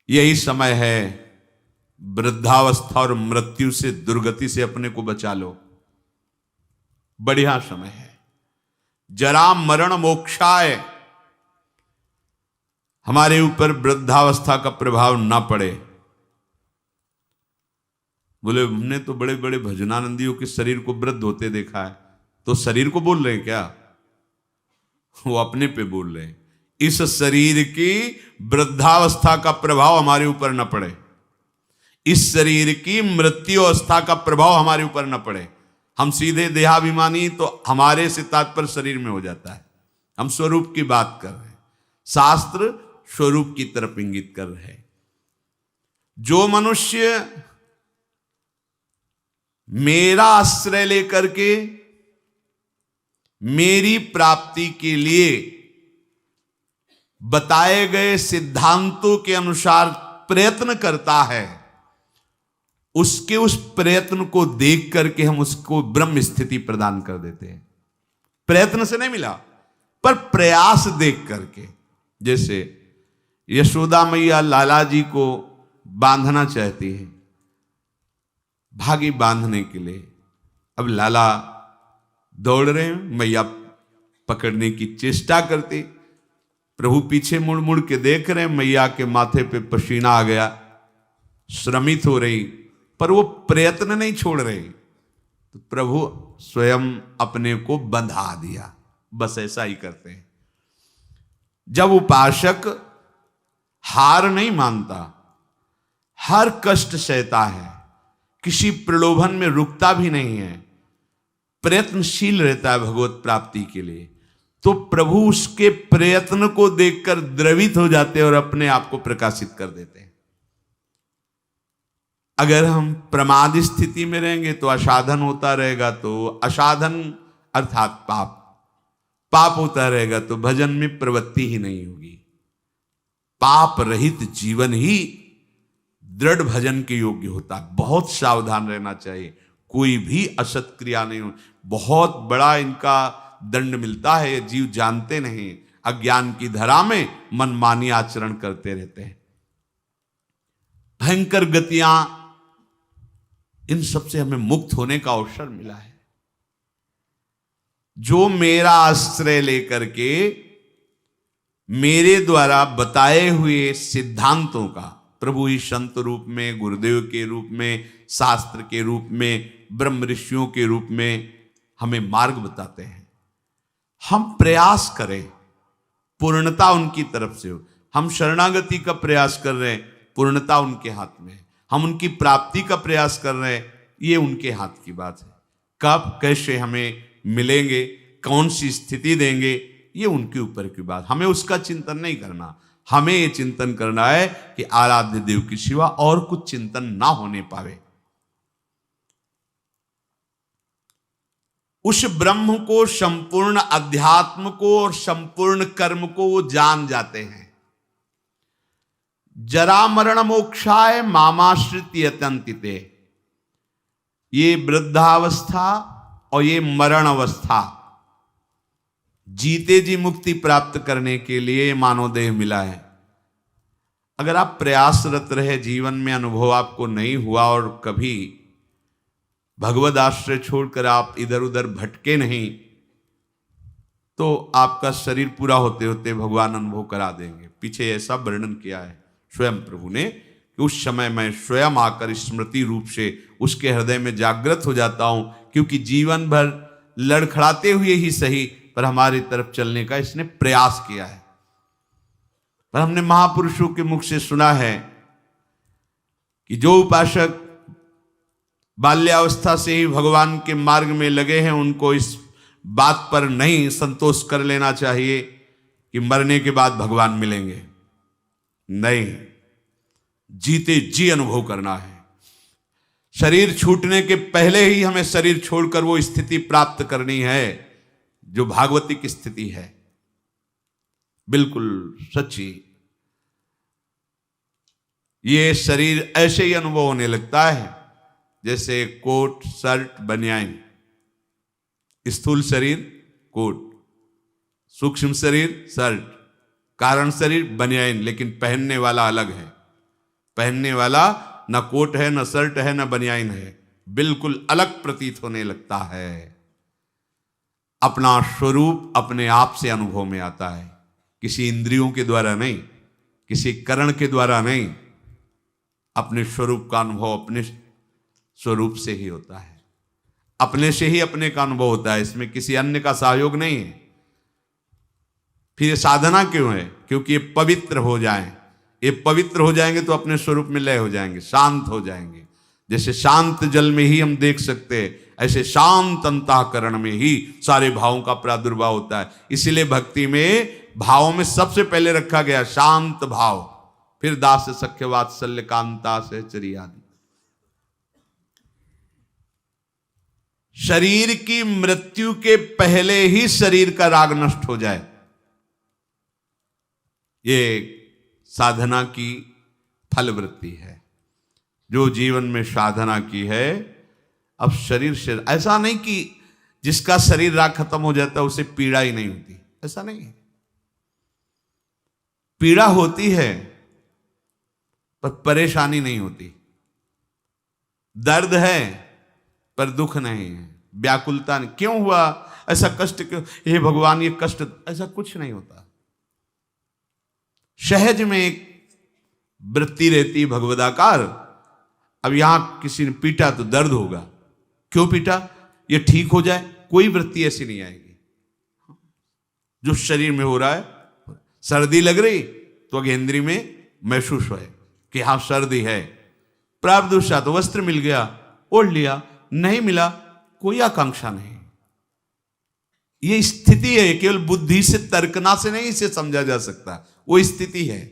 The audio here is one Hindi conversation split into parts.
यही समय है, वृद्धावस्था और मृत्यु से, दुर्गति से अपने को बचा लो। बढ़िया समय है। जरा मरण मोक्षाय, हमारे ऊपर वृद्धावस्था का प्रभाव ना पड़े। बोले हमने तो बड़े बड़े भजनानंदियों के शरीर को वृद्ध होते देखा है। तो शरीर को बोल रहे हैं क्या? वो अपने पे बोल रहे हैं। इस शरीर की वृद्धावस्था का प्रभाव हमारे ऊपर न पड़े, इस शरीर की मृत्यु अवस्था का प्रभाव हमारे ऊपर न पड़े। हम सीधे देहाभिमानी तो हमारे से तात्पर्य शरीर में हो जाता है। हम स्वरूप की बात कर रहे हैं, शास्त्र स्वरूप की तरफ इंगित कर रहे हैं। जो मनुष्य मेरा आश्रय लेकर के मेरी प्राप्ति के लिए बताए गए सिद्धांतों के अनुसार प्रयत्न करता है, उसके उस प्रयत्न को देख करके हम उसको ब्रह्म स्थिति प्रदान कर देते हैं। प्रयत्न से नहीं मिला, पर प्रयास देख करके। जैसे यशोदा मैया लाला जी को बांधना चाहती है, भागी बांधने के लिए। अब लाला दौड़ रहे हैं, मैया पकड़ने की चेष्टा करती, प्रभु पीछे मुड़ मुड़ के देख रहे हैं, मैया के माथे पे पसीना आ गया, श्रमित हो रही, पर वो प्रयत्न नहीं छोड़ रहे। तो प्रभु स्वयं अपने को बंधा दिया। बस ऐसा ही करते हैं। जब उपासक हार नहीं मानता, हर कष्ट सहता है, किसी प्रलोभन में रुकता भी नहीं है, प्रयत्नशील रहता है भगवत प्राप्ति के लिए, तो प्रभु उसके प्रयत्न को देखकर द्रवित हो जाते हैं और अपने आप को प्रकाशित कर देते हैं। अगर हम प्रमाद स्थिति में रहेंगे तो असाधन होता रहेगा, तो असाधन अर्थात पाप, पाप होता रहेगा तो भजन में प्रवृत्ति ही नहीं होगी। पाप रहित जीवन ही दृढ़ भजन के योग्य होता है। बहुत सावधान रहना चाहिए, कोई भी असत क्रिया नहीं हो। बहुत बड़ा इनका दंड मिलता है, ये जीव जानते नहीं, अज्ञान की धरा में मनमानी आचरण करते रहते हैं। भयंकर गतियां, इन सब से हमें मुक्त होने का अवसर मिला है। जो मेरा आश्रय लेकर के मेरे द्वारा बताए हुए सिद्धांतों का, प्रभु ही संत रूप में, गुरुदेव के रूप में, शास्त्र के रूप में, ब्रह्म ऋषियों के रूप में हमें मार्ग बताते हैं, हम प्रयास करें, पूर्णता उनकी तरफ से हो। हम शरणागति का प्रयास कर रहे हैं, पूर्णता उनके हाथ में है। हम उनकी प्राप्ति का प्रयास कर रहे हैं, ये उनके हाथ की बात है। कब कैसे हमें मिलेंगे, कौन सी स्थिति देंगे, ये उनके ऊपर की बात। हमें उसका चिंतन नहीं करना, हमें ये चिंतन करना है कि आराध्य देव के सिवा और कुछ चिंतन ना होने पावे। उस ब्रह्म को, संपूर्ण अध्यात्म को और संपूर्ण कर्म को वो जान जाते हैं। जरा मरण मोक्षाय मामाश्रित यतन्तिते, ये वृद्धावस्था और ये मरण अवस्था, जीते जी मुक्ति प्राप्त करने के लिए मानव देह मिला है। अगर आप प्रयासरत रहे, जीवन में अनुभव आपको नहीं हुआ और कभी भगवद आश्रय छोड़कर आप इधर उधर भटके नहीं, तो आपका शरीर पूरा होते होते भगवान अनुभव करा देंगे। पीछे ऐसा वर्णन किया है स्वयं प्रभु ने कि उस समय मैं स्वयं आकर स्मृति रूप से उसके हृदय में जागृत हो जाता हूं, क्योंकि जीवन भर लड़खड़ाते हुए ही सही पर हमारी तरफ चलने का इसने प्रयास किया है। पर हमने महापुरुषों के मुख से सुना है कि जो उपासक बाल्यावस्था से ही भगवान के मार्ग में लगे हैं, उनको इस बात पर नहीं संतोष कर लेना चाहिए कि मरने के बाद भगवान मिलेंगे। नहीं, जीते जी अनुभव करना है। शरीर छूटने के पहले ही हमें शरीर छोड़कर वो स्थिति प्राप्त करनी है जो भागवती की स्थिति है, बिल्कुल सच्ची। ये शरीर ऐसे ही अनुभव होने लगता है जैसे कोट, शर्ट, बनियान। स्थूल शरीर कोट, सूक्ष्म शरीर शर्ट, कारण शरीर बनियान, लेकिन पहनने वाला अलग है। पहनने वाला न कोट है, न शर्ट है, न बनियाइन है, बिल्कुल अलग प्रतीत होने लगता है। अपना स्वरूप अपने आप से अनुभव में आता है, किसी इंद्रियों के द्वारा नहीं, किसी करण के द्वारा नहीं। अपने स्वरूप का अनुभव अपने स्वरूप से ही होता है, अपने से ही अपने का अनुभव होता है, इसमें किसी अन्य का सहयोग नहीं है। फिर ये साधना क्यों है? क्योंकि ये पवित्र हो जाएं। ये पवित्र हो जाएंगे तो अपने स्वरूप में लय हो जाएंगे, शांत हो जाएंगे। जैसे शांत जल में ही हम देख सकते हैं, ऐसे शांत अंतःकरण में ही सारे भावों का प्रादुर्भाव होता है। इसीलिए भक्ति में भावों में सबसे पहले रखा गया शांत भाव, फिर दास सख्य वात्सल्य कांता सहचरी आदि। शरीर की मृत्यु के पहले ही शरीर का राग नष्ट हो जाए, ये साधना की फलवृत्ति है। जो जीवन में साधना की है, अब शरीर से ऐसा नहीं कि जिसका शरीर राग खत्म हो जाता है उसे पीड़ा ही नहीं होती, ऐसा नहीं है। पीड़ा होती है पर परेशानी नहीं होती, दर्द है पर दुख नहीं है, व्याकुलता नहीं। क्यों हुआ ऐसा कष्ट, क्यों हे भगवान ये कष्ट, ऐसा कुछ नहीं होता। सहज में एक वृत्ति रहती भगवदाकार। अब यहां किसी ने पीटा तो दर्द होगा, क्यों पीटा, ये ठीक हो जाए, कोई वृत्ति ऐसी नहीं आएगी। जो शरीर में हो रहा है, सर्दी लग रही तो अगेंद्री में महसूस है कि हाँ सर्दी है, प्रावदुषा तो वस्त्र मिल गया ओढ़ लिया, नहीं मिला कोई आकांक्षा नहीं। ये स्थिति है, केवल बुद्धि से तर्कना से नहीं इसे समझा जा सकता, वो स्थिति है।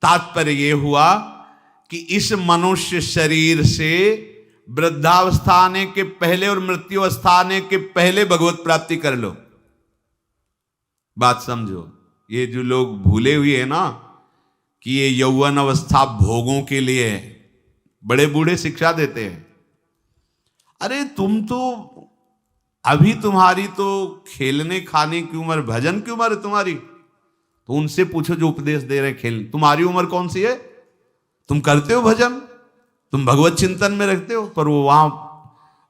तात्पर्य यह हुआ कि इस मनुष्य शरीर से वृद्धावस्था आने के पहले और मृत्यु अवस्था आने के पहले भगवत प्राप्ति कर लो। बात समझो, ये जो लोग भूले हुए हैं ना कि ये यौवन अवस्था भोगों के लिए है, बड़े बूढ़े शिक्षा देते हैं, अरे तुम तो अभी तुम्हारी तो खेलने खाने की उम्र, भजन की उम्र है तुम्हारी, तो उनसे पूछो जो उपदेश दे रहे खेल, तुम्हारी उम्र कौन सी है? तुम करते हो भजन, तुम भगवत चिंतन में रखते हो, पर वो वहां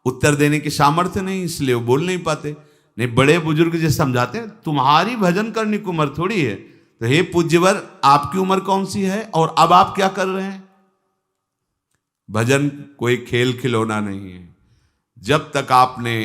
उत्तर देने की सामर्थ्य नहीं, इसलिए वो बोल नहीं पाते। नहीं, बड़े बुजुर्ग जैसे समझाते हैं तुम्हारी भजन करने की उम्र थोड़ी है। तो हे पूज्यवर, आपकी उम्र कौन सी है और अब आप क्या कर रहे हैं? भजन कोई खेल खिलौना नहीं है। जब तक आपने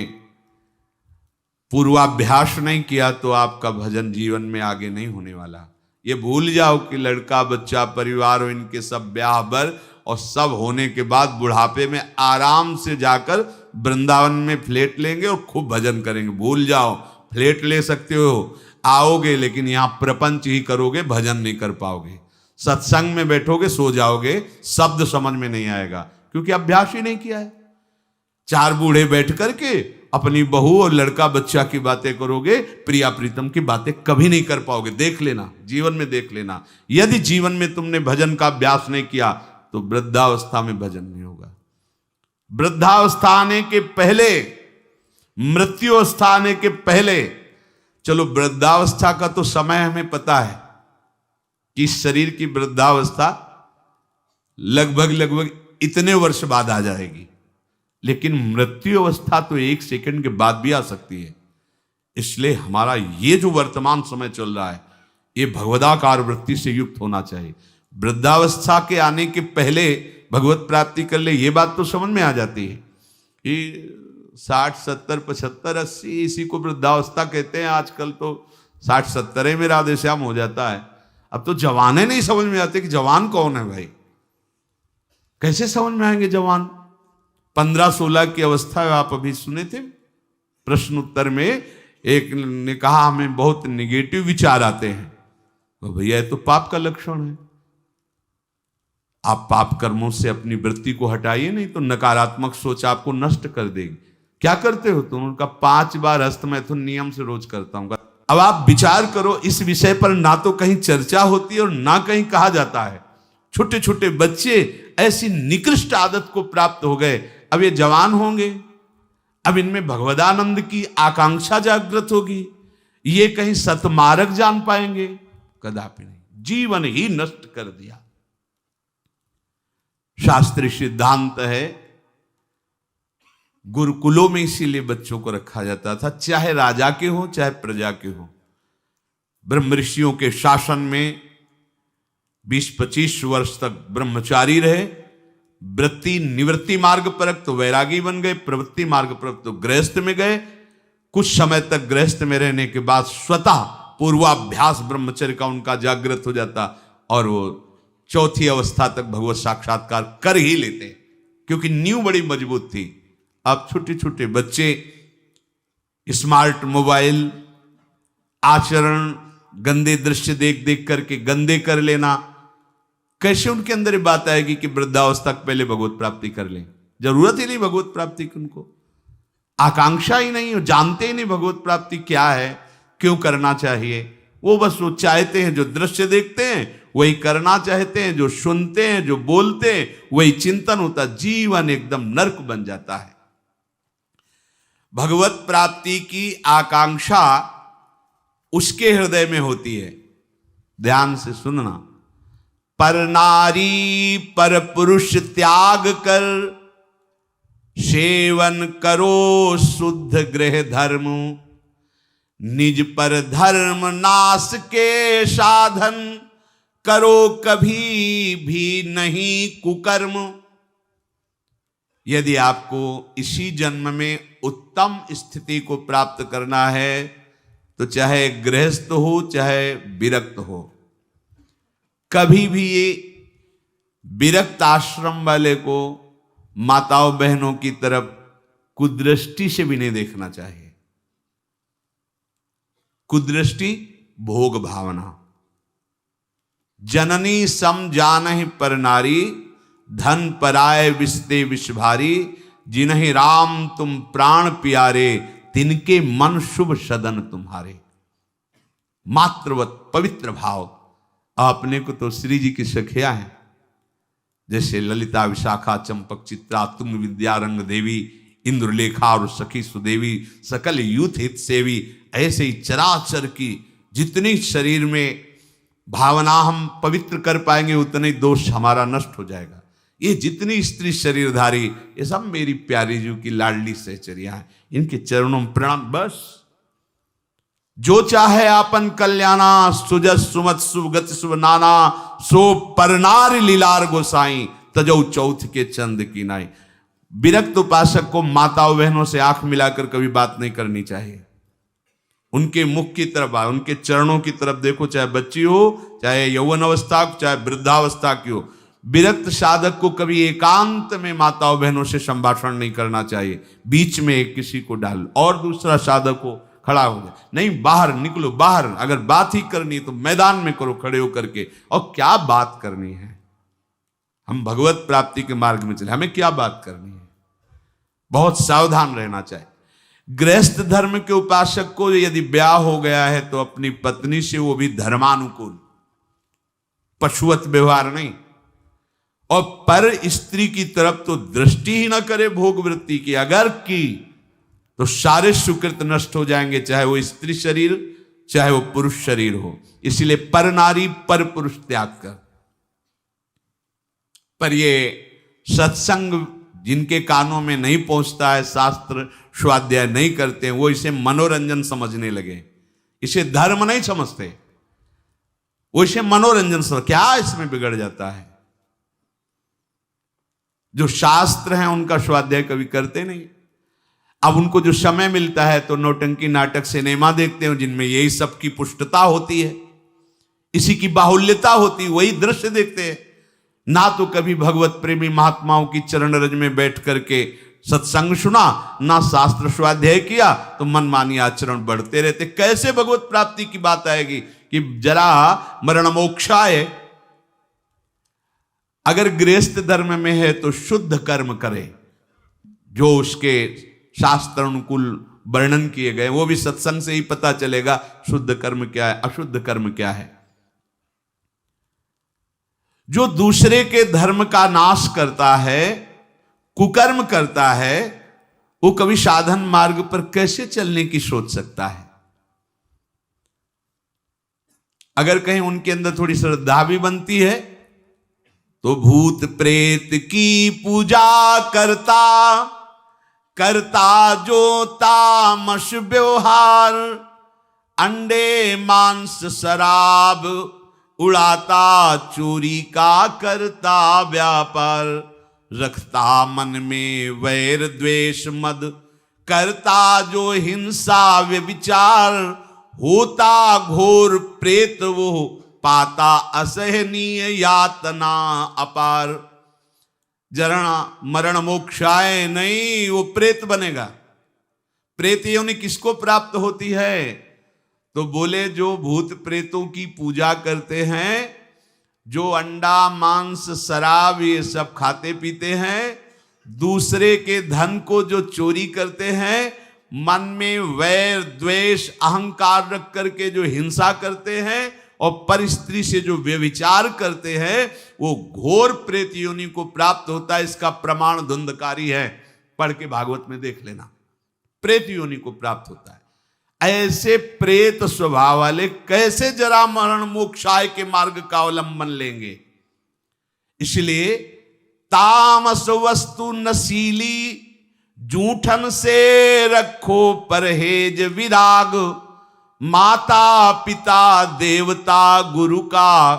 पूर्वाभ्यास नहीं किया तो आपका भजन जीवन में आगे नहीं होने वाला। ये भूल जाओ कि लड़का बच्चा परिवार और इनके सब ब्याह बर और सब होने के बाद बुढ़ापे में आराम से जाकर वृंदावन में फ्लैट लेंगे और खूब भजन करेंगे। भूल जाओ, फ्लैट ले सकते हो, आओगे, लेकिन यहां प्रपंच ही करोगे, भजन नहीं कर पाओगे। सत्संग में बैठोगे, सो जाओगे, शब्द समझ में नहीं आएगा, क्योंकि अभ्यास ही नहीं किया है। चार बूढ़े बैठ करके अपनी बहू और लड़का बच्चा की बातें करोगे, प्रिया प्रीतम की बातें कभी नहीं कर पाओगे। देख लेना, जीवन में देख लेना, यदि जीवन में तुमने भजन का अभ्यास नहीं किया तो वृद्धावस्था में भजन नहीं होगा। वृद्धावस्था आने के पहले, मृत्यु अवस्था आने के पहले, चलो वृद्धावस्था का तो समय हमें पता है कि शरीर की वृद्धावस्था लगभग इतने वर्ष बाद आ जाएगी, लेकिन मृत्यु अवस्था तो एक सेकंड के बाद भी आ सकती है। इसलिए हमारा ये जो वर्तमान समय चल रहा है, ये भगवदाकार वृत्ति से युक्त होना चाहिए। वृद्धावस्था के आने के पहले भगवत प्राप्ति कर ले, ये बात तो समझ में आ जाती है कि 60, 70, 75, 80 इसी को वृद्धावस्था कहते हैं। आजकल तो 60, 70 में राधे श्याम हो जाता है। अब तो जवाने नहीं समझ में आते कि जवान कौन है भाई, कैसे समझ में आएंगे जवान? 15-16 की अवस्था है। आप अभी सुने थे प्रश्न उत्तर में, एक ने कहा हमें बहुत निगेटिव विचार आते हैं। तो भैया ये तो पाप का लक्षण है। आप पाप कर्मों से अपनी वृत्ति को हटाइए, नहीं तो नकारात्मक सोच आपको नष्ट कर देगी। क्या करते हो तुम? उनका 5 बार हस्त मैथुन नियम से रोज करता हूं। अब आप विचार करो, इस विषय पर ना तो कहीं चर्चा होती है और ना कहीं कहा जाता है। छोटे छोटे बच्चे ऐसी निकृष्ट आदत को प्राप्त हो गए, अब ये जवान होंगे, अब इनमें भगवदानंद की आकांक्षा जागृत होगी, ये कहीं सतमार्ग जान पाएंगे? कदापि नहीं। जीवन ही नष्ट कर दिया। शास्त्रीय सिद्धांत है, गुरुकुलों में इसीलिए बच्चों को रखा जाता था, चाहे राजा के हो चाहे प्रजा के हो। ब्रह्म ऋषियों के शासन में 20-25 वर्ष तक ब्रह्मचारी रहे। वृत्ति निवृत्ति मार्ग पर तो वैरागी बन गए, प्रवृत्ति मार्ग पर तो गृहस्थ में गए। कुछ समय तक गृहस्थ में रहने के बाद स्वतः पूर्वाभ्यास ब्रह्मचर्य का उनका जागृत हो जाता और वो चौथी अवस्था तक भगवत साक्षात्कार कर ही लेते, क्योंकि नींव बड़ी मजबूत थी। अब छोटे छोटे बच्चे स्मार्ट मोबाइल, आचरण, गंदे दृश्य देख देख करके गंदे कर लेना, कैसे उनके अंदर ये बात आएगी कि वृद्धावस्था पहले भगवत प्राप्ति कर लें? जरूरत ही नहीं भगवत प्राप्ति की, उनको आकांक्षा ही नहीं, जानते ही नहीं भगवत प्राप्ति क्या है, क्यों करना चाहिए। वो बस वो चाहते हैं, जो दृश्य देखते हैं वही करना चाहते हैं, जो सुनते हैं, जो बोलते हैं वही चिंतन होता। जीवन एकदम नरक बन जाता है। भगवत प्राप्ति की आकांक्षा उसके हृदय में होती है। ध्यान से सुनना। पर नारी पर पुरुष त्याग कर, सेवन करो शुद्ध गृह धर्म, निज पर धर्म नाश के साधन, करो कभी भी नहीं कुकर्म। यदि आपको इसी जन्म में उत्तम स्थिति को प्राप्त करना है तो चाहे गृहस्थ हो चाहे विरक्त हो, कभी भी ये विरक्त आश्रम वाले को माताओं बहनों की तरफ कुदृष्टि से भी नहीं देखना चाहिए। कुदृष्टि भोग भावना। जननी सम जानहि पर नारी, धन पराय विस्ते विष भारी, जिन्हि राम तुम प्राण प्यारे, तिनके मन शुभ सदन तुम्हारे। मातृवत पवित्र भाव। अपने को तो श्री जी की सखिया है, जैसे ललिता, विशाखा, चंपक, चित्रा, तुंग, विद्या, रंग देवी, इंद्रलेखा और सखी सुदेवी, सकल यूथ हित सेवी। ऐसे ही चराचर की जितनी शरीर में भावना हम पवित्र कर पाएंगे उतने दोष हमारा नष्ट हो जाएगा। ये जितनी स्त्री शरीरधारी, ये सब मेरी प्यारी जी की लाडली सहचरिया हैं। इनके चरणों में प्रणाम। बस जो चाहे आपन कल्याणा, सुजस सुमत सुगत शुभ नाना, सो परनार लीलार गोसाई, तजौ चौथ के चंद की नाई। विरक्त उपासक को माताओं बहनों से आंख मिलाकर कभी बात नहीं करनी चाहिए। उनके मुख की तरफ, उनके चरणों की तरफ देखो, चाहे बच्ची हो, चाहे यौवन अवस्था, चाहे वृद्धावस्था की हो। विरक्त साधक को कभी एकांत में माताओं बहनों से संभाषण नहीं करना चाहिए। बीच में एक किसी को डाल और दूसरा साधक हो खड़ा हो जाए, नहीं बाहर निकलो। बाहर अगर बात ही करनी है तो मैदान में करो खड़े होकर के। और क्या बात करनी है? हम भगवत प्राप्ति के मार्ग में चले, हमें क्या बात करनी है? बहुत सावधान रहना चाहिए। गृहस्थ धर्म के उपासक को यदि ब्याह हो गया है तो अपनी पत्नी से वो भी धर्मानुकूल, पशुवत व्यवहार नहीं। और पर स्त्री की तरफ तो दृष्टि ही ना करे भोग वृत्ति की। अगर की तो सारे सुकृत नष्ट हो जाएंगे, चाहे वो स्त्री शरीर चाहे वो पुरुष शरीर हो। इसलिए पर नारी पर पुरुष त्याग कर। पर ये सत्संग जिनके कानों में नहीं पहुंचता है, शास्त्र स्वाध्याय नहीं करते हैं, वो इसे मनोरंजन समझने लगे, इसे धर्म नहीं समझते, वो इसे मनोरंजन समझ। क्या इसमें बिगड़ जाता है? जो शास्त्र हैं उनका स्वाध्याय कभी करते नहीं। अब उनको जो समय मिलता है तो नौटंकी नाटक सिनेमा देखते हैं जिनमें यही सब की पुष्टता होती है, इसी की बाहुल्यता होती है, वही दृश्य देखते हैं। ना तो कभी भगवत प्रेमी महात्माओं की चरण रज में बैठ करके सत्संग सुना, ना शास्त्र स्वाध्याय किया, तो मनमानी आचरण बढ़ते रहते। कैसे भगवत प्राप्ति की बात आएगी कि जरा मरण मोक्षाय? अगर गृहस्थ धर्म में है तो शुद्ध कर्म करे, जो उसके शास्त्र अनुकूल वर्णन किए गए, वो भी सत्संग से ही पता चलेगा शुद्ध कर्म क्या है, अशुद्ध कर्म क्या है। जो दूसरे के धर्म का नाश करता है, कुकर्म करता है, वो कभी साधन मार्ग पर कैसे चलने की सोच सकता है? अगर कहीं उनके अंदर थोड़ी श्रद्धा भी बनती है तो भूत प्रेत की पूजा करता करता जो तामस व्यवहार, अंडे मांस शराब उड़ाता चोरी का करता व्यापार, रखता मन में वैर द्वेष मद करता जो हिंसा व्यभिचार, होता घोर प्रेत वो पाता असहनीय यातना अपार। जरा मरण मोक्षाय नहीं, वो प्रेत बनेगा। प्रेत योनि किसको प्राप्त होती है? तो बोले जो भूत प्रेतों की पूजा करते हैं, जो अंडा मांस शराब ये सब खाते पीते हैं, दूसरे के धन को जो चोरी करते हैं, मन में वैर द्वेष अहंकार रख करके जो हिंसा करते हैं और पर स्त्री से जो व्यभिचार करते हैं, वो घोर प्रेत योनि को प्राप्त होता है। इसका प्रमाण धुंधकारी है, पढ़ के भागवत में देख लेना। प्रेत योनि को प्राप्त होता है। ऐसे प्रेत स्वभाव वाले कैसे जरा मरण मोक्षाय के मार्ग का अवलंबन लेंगे? इसलिए तामस वस्तु नशीली जूठन से रखो परहेज विराग, माता पिता देवता गुरु का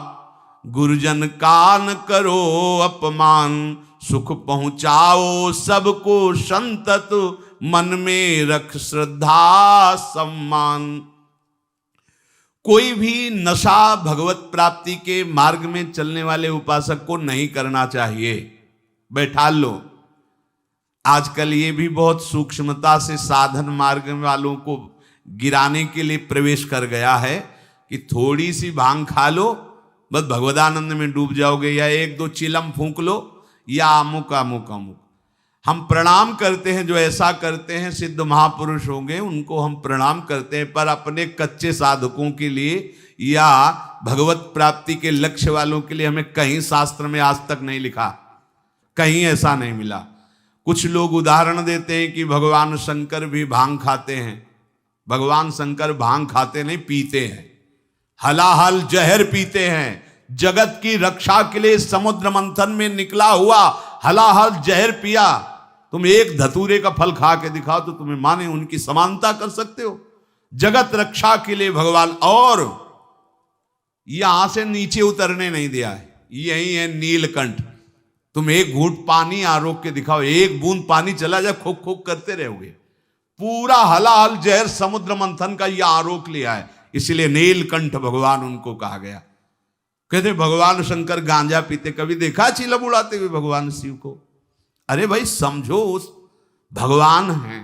गुरुजन का न करो अपमान, सुख पहुंचाओ सबको संतत मन में रख श्रद्धा सम्मान। कोई भी नशा भगवत प्राप्ति के मार्ग में चलने वाले उपासक को नहीं करना चाहिए। बैठा लो। आजकल ये भी बहुत सूक्ष्मता से साधन मार्ग वालों को गिराने के लिए प्रवेश कर गया है कि थोड़ी सी भांग खा लो बस भगवदानंद में डूब जाओगे, या एक दो चिलम फूंक लो, या अमुक अमुक अमुक। हम प्रणाम करते हैं जो ऐसा करते हैं, सिद्ध महापुरुष होंगे उनको हम प्रणाम करते हैं, पर अपने कच्चे साधकों के लिए या भगवत प्राप्ति के लक्ष्य वालों के लिए हमें कहीं शास्त्र में आज तक नहीं लिखा, कहीं ऐसा नहीं मिला। कुछ लोग उदाहरण देते हैं कि भगवान शंकर भी भांग खाते हैं। भगवान शंकर भांग खाते नहीं, पीते हैं, हलाहल जहर पीते हैं। जगत की रक्षा के लिए समुद्र मंथन में निकला हुआ हलाहल जहर पिया। तुम एक धतूरे का फल खा के दिखाओ तो तुम्हें माने उनकी समानता कर सकते हो? जगत रक्षा के लिए भगवान, और यहां से नीचे उतरने नहीं दिया है। यही है नीलकंठ। तुम एक घूंट पानी आरोक के दिखाओ, एक बूंद पानी चला जाए खोक खोक करते रहोगे। पूरा हलाहल जहर समुद्र मंथन का यह आरोक लिया है, इसलिए नीलकंठ भगवान उनको कहा गया। कहते भगवान शंकर गांजा पीते, कभी देखा चिलम उड़ाते हुए भगवान शिव को? अरे भाई समझो, उस भगवान हैं,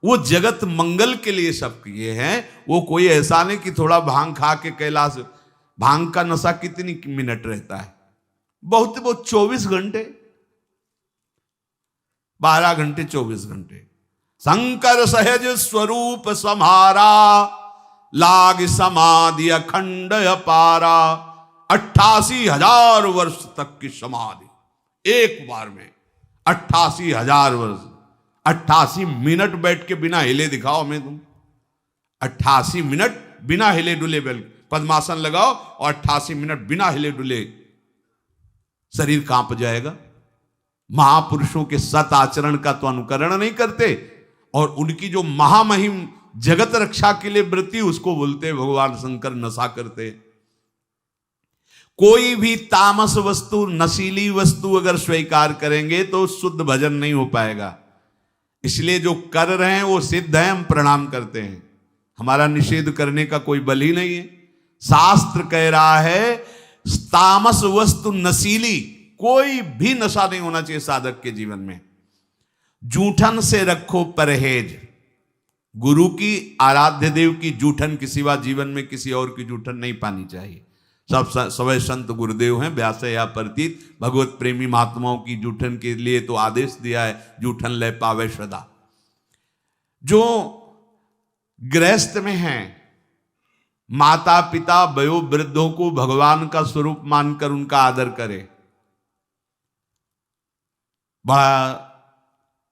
वो जगत मंगल के लिए सब किए हैं। वो कोई ऐसा नहीं कि थोड़ा भांग खा के कैलाश। भांग का नशा कितनी मिनट रहता है? बहुत बहुत 24 घंटे, 12 घंटे 24 घंटे। शंकर सहज स्वरूप समारा, लाग समाधि अखंड अपारा। 88,000 वर्ष तक की समाधि एक बार में, 88,000 वर्ष। 88 मिनट बैठ के बिना हिले दिखाओ हमें तुम। 88 मिनट बिना हिले डुले पद्मासन लगाओ और 88 मिनट बिना हिले डुले, शरीर कांप जाएगा। महापुरुषों के सत आचरण का तो अनुकरण नहीं करते, और उनकी जो महामहिम जगत रक्षा के लिए वृत्ति, उसको बोलते भगवान शंकर नशा करते। कोई भी तामस वस्तु, नशीली वस्तु अगर स्वीकार करेंगे तो शुद्ध भजन नहीं हो पाएगा। इसलिए जो कर रहे हैं वो सिद्ध है, हम प्रणाम करते हैं। हमारा निषेध करने का कोई बल ही नहीं है। शास्त्र कह रहा है तामस वस्तु नशीली, कोई भी नशा नहीं होना चाहिए साधक के जीवन में। जूठन से रखो परहेज। गुरु की, आराध्य देव की जूठन के सिवा जीवन में किसी और की जूठन नहीं पानी चाहिए। सब सवै संत गुरुदेव हैं, व्यास या प्रतीत भगवत प्रेमी महात्माओं की जूठन के लिए तो आदेश दिया है, जूठन ले पावे सदा। जो गृहस्थ में हैं, माता पिता वयो वृद्धों को भगवान का स्वरूप मानकर उनका आदर करे। बड़ा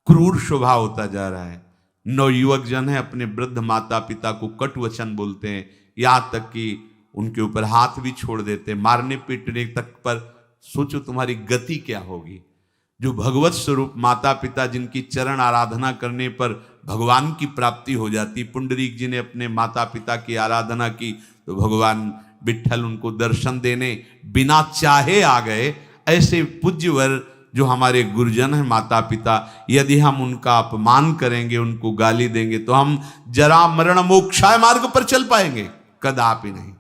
क्रूर स्वभाव होता जा रहा है। नवयुवक जन है, अपने वृद्ध माता पिता को कटु वचन बोलते हैं, यहां तक कि उनके ऊपर हाथ भी छोड़ देते, मारने पीटने तक पर। सोचो तुम्हारी गति क्या होगी। जो भगवत स्वरूप माता पिता जिनकी चरण आराधना करने पर भगवान की प्राप्ति हो जाती। पुंडरीक जी ने अपने माता पिता की आराधना की तो भगवान विट्ठल उनको दर्शन देने बिना चाहे आ गए। ऐसे पूज्यवर जो हमारे गुरुजन हैं माता पिता, यदि हम उनका अपमान करेंगे, उनको गाली देंगे तो हम जरा मरण मोक्षाय मार्ग पर चल पाएंगे? कदापि नहीं।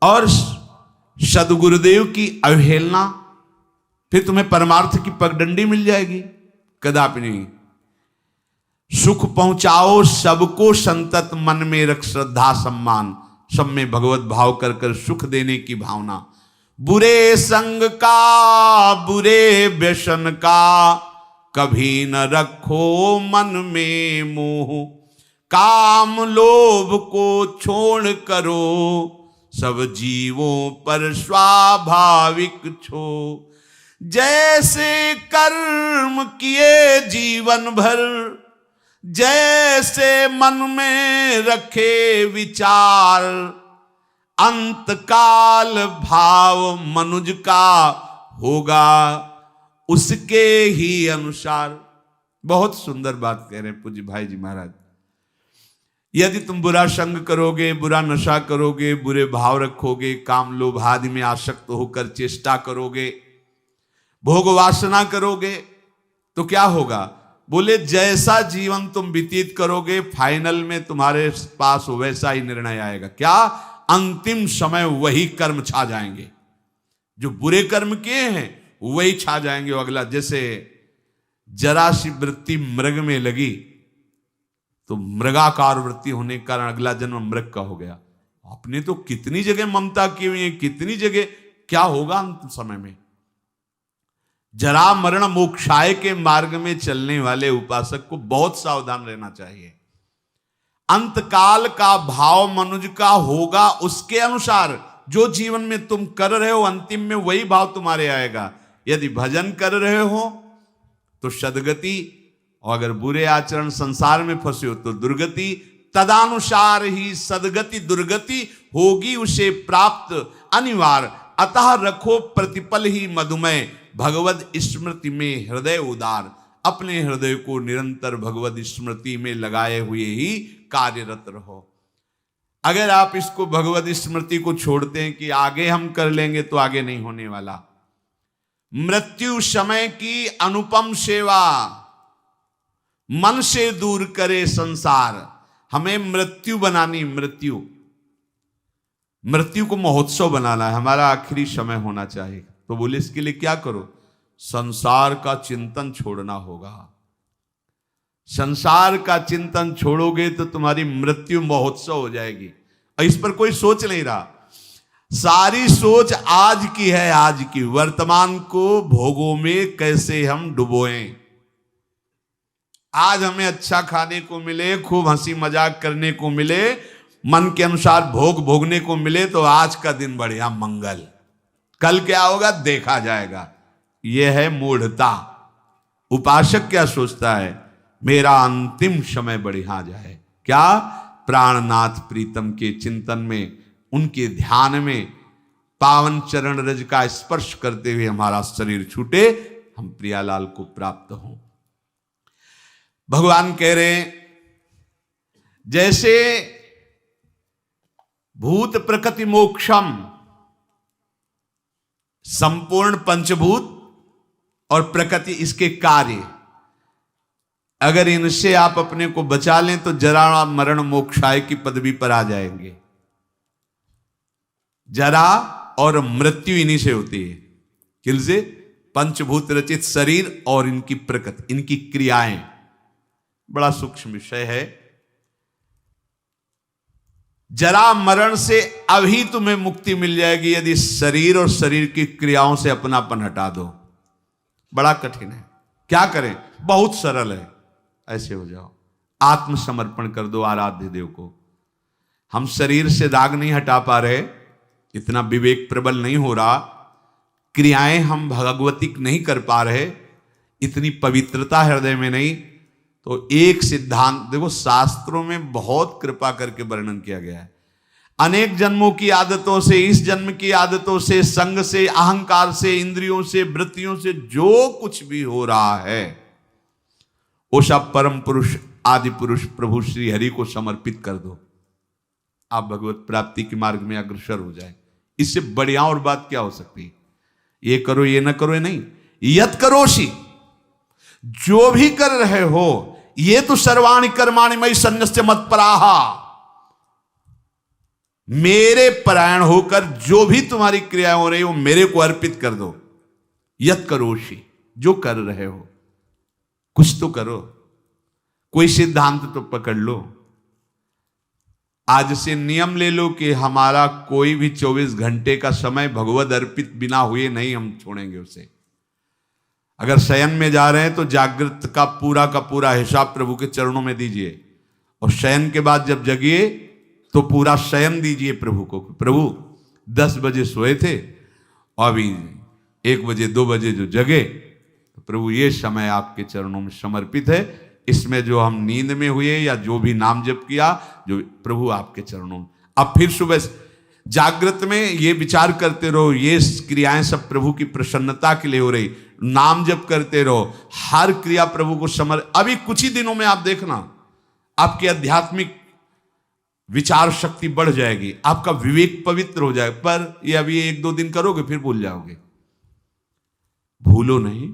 और सदगुरुदेव की अवहेलना, फिर तुम्हें परमार्थ की पगडंडी मिल जाएगी? कदापि नहीं। सुख पहुंचाओ सबको संतत, मन में रख श्रद्धा सम्मान, सब में भगवत भाव कर कर सुख देने की भावना। बुरे संग का, बुरे व्यसन का, कभी न रखो मन में मोह, काम लोभ को छोड़ करो, सब जीवों पर स्वाभाविक छो। जैसे कर्म किए जीवन भर, जैसे मन में रखे विचार, अंतकाल भाव मनुज का होगा उसके ही अनुसार। बहुत सुंदर बात कह रहे हैं पूज्य भाई जी महाराज। यदि तुम बुरा संग करोगे, बुरा नशा करोगे, बुरे भाव रखोगे, काम लोभ आदि में आसक्त होकर चेष्टा करोगे, भोग वासना करोगे, तो क्या होगा? बोले जैसा जीवन तुम व्यतीत करोगे, फाइनल में तुम्हारे पास वैसा ही निर्णय आएगा। क्या? अंतिम समय वही कर्म छा जाएंगे। जो बुरे कर्म किए हैं वही छा जाएंगे। अगला, जैसे जरा सी वृत्ति मृग में लगी तो मृगाकार वृत्ति होने के कारण अगला जन्म मृग का हो गया। आपने तो कितनी जगह ममता की हुई है, कितनी जगह। क्या होगा अंतिम समय में? जरा मरण मोक्षाय के मार्ग में चलने वाले उपासक को बहुत सावधान रहना चाहिए। अंतकाल का भाव मनुज का होगा उसके अनुसार। जो जीवन में तुम कर रहे हो अंतिम में वही भाव तुम्हारे आएगा। यदि भजन कर रहे हो तो सदगति, और अगर बुरे आचरण संसार में फंसे हो तो दुर्गति। तदानुसार ही सदगति दुर्गति होगी उसे प्राप्त अनिवार्य। अतः रखो प्रतिपल ही मधुमय, भगवद स्मृति में हृदय उदार। अपने हृदय को निरंतर भगवद स्मृति में लगाए हुए ही कार्यरत रहो। अगर आप इसको भगवद स्मृति को छोड़ते हैं कि आगे हम कर लेंगे, तो आगे नहीं होने वाला। मृत्यु समय की अनुपम सेवा, मन से दूर करे संसार। हमें मृत्यु बनानी, मृत्यु को महोत्सव बनाना है। हमारा आखिरी समय होना चाहिए। तो बोले इसके लिए क्या करो? संसार का चिंतन छोड़ना होगा। संसार का चिंतन छोड़ोगे तो तुम्हारी मृत्यु महोत्सव हो जाएगी। और इस पर कोई सोच नहीं रहा। सारी सोच आज की है, आज की। वर्तमान को भोगों में कैसे हम डुबोएं। आज हमें अच्छा खाने को मिले, खूब हंसी मजाक करने को मिले, मन के अनुसार भोग भोगने को मिले, तो आज का दिन बढ़िया मंगल। कल क्या होगा देखा जाएगा। यह है मूढ़ता। उपासक क्या सोचता है? मेरा अंतिम समय बढ़िया जाए। क्या? प्राणनाथ प्रीतम के चिंतन में, उनके ध्यान में, पावन चरण रज का स्पर्श करते हुए हमारा शरीर छूटे, हम प्रियालाल को प्राप्त हों। भगवान कह रहे हैं जैसे भूत प्रकृति मोक्षम, संपूर्ण पंचभूत और प्रकृति इसके कार्य, अगर इनसे आप अपने को बचा लें तो जरा मरण मोक्षाय की पदवी पर आ जाएंगे। जरा और मृत्यु इन्हीं से होती है। किलसे? पंचभूत रचित शरीर और इनकी प्रकृति, इनकी क्रियाएं। बड़ा सूक्ष्म विषय है। जरा मरण से अभी तुम्हें मुक्ति मिल जाएगी यदि शरीर और शरीर की क्रियाओं से अपनापन हटा दो। बड़ा कठिन है। क्या करें? बहुत सरल है। ऐसे हो जाओ, आत्मसमर्पण कर दो आराध्य देव को। हम शरीर से राग नहीं हटा पा रहे, इतना विवेक प्रबल नहीं हो रहा, क्रियाएं हम भगवतिक नहीं कर पा रहे, इतनी पवित्रता हृदय में नहीं। तो एक सिद्धांत देखो, शास्त्रों में बहुत कृपा करके वर्णन किया गया है। अनेक जन्मों की आदतों से, इस जन्म की आदतों से, संग से, अहंकार से, इंद्रियों से, वृत्तियों से जो कुछ भी हो रहा है वो सब परम पुरुष आदि पुरुष प्रभु श्री हरि को समर्पित कर दो। आप भगवत प्राप्ति के मार्ग में अग्रसर हो जाए। इससे बढ़िया और बात क्या हो सकती है? ये करो, ये ना करो, ये नहीं। यत करोषि, जो भी कर रहे हो, ये तो सर्वाणि कर्माणि मयि सन्न्यस्य मत्पराहा, मेरे परायण होकर जो भी तुम्हारी क्रियाएं हो रही हो मेरे को अर्पित कर दो। यत करोषि, जो कर रहे हो कुछ तो करो, कोई सिद्धांत तो पकड़ लो। आज से नियम ले लो कि हमारा कोई भी 24 घंटे का समय भगवद अर्पित बिना हुए नहीं हम छोड़ेंगे उसे। अगर शयन में जा रहे हैं तो जागृत का पूरा हिसाब प्रभु के चरणों में दीजिए, और शयन के बाद जब जगिए तो पूरा शयन दीजिए प्रभु को। प्रभु 10 बजे सोए थे और अभी 1 बजे 2 बजे जो जगे, तो प्रभु ये समय आपके चरणों में समर्पित है। इसमें जो हम नींद में हुए या जो भी नाम जप किया, जो प्रभु आपके चरणों में। अब फिर सुबह जागृत में ये विचार करते रहो, ये क्रियाएं सब प्रभु की प्रसन्नता के लिए हो रही। नाम जप करते रहो, हर क्रिया प्रभु को अभी कुछ ही दिनों में आप देखना आपकी आध्यात्मिक विचार शक्ति बढ़ जाएगी, आपका विवेक पवित्र हो जाएगा। पर ये अभी 1-2 दिन करोगे फिर भूल जाओगे। भूलो नहीं,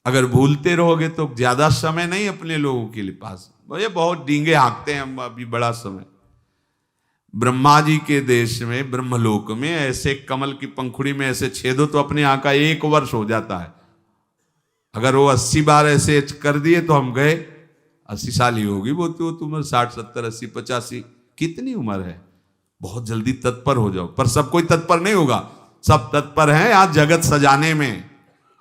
अगर भूलते रहोगे तो ज्यादा समय नहीं अपने लोगों के लिए पास। ये बहुत डींगे हाँकते हैं हम, अभी बड़ा समय। ब्रह्मा जी के देश में, ब्रह्मलोक में ऐसे कमल की पंखुड़ी में ऐसे छेदो तो अपने यहाँ का 1 वर्ष हो जाता है। अगर वो 80 बार ऐसे कर दिए तो हम गए 80 साल ही होगी वो तो उम्र, 60 70 80 85 कितनी उम्र है। बहुत जल्दी तत्पर हो जाओ। पर सब कोई तत्पर नहीं होगा, सब तत्पर हैं यहाँ जगत सजाने में।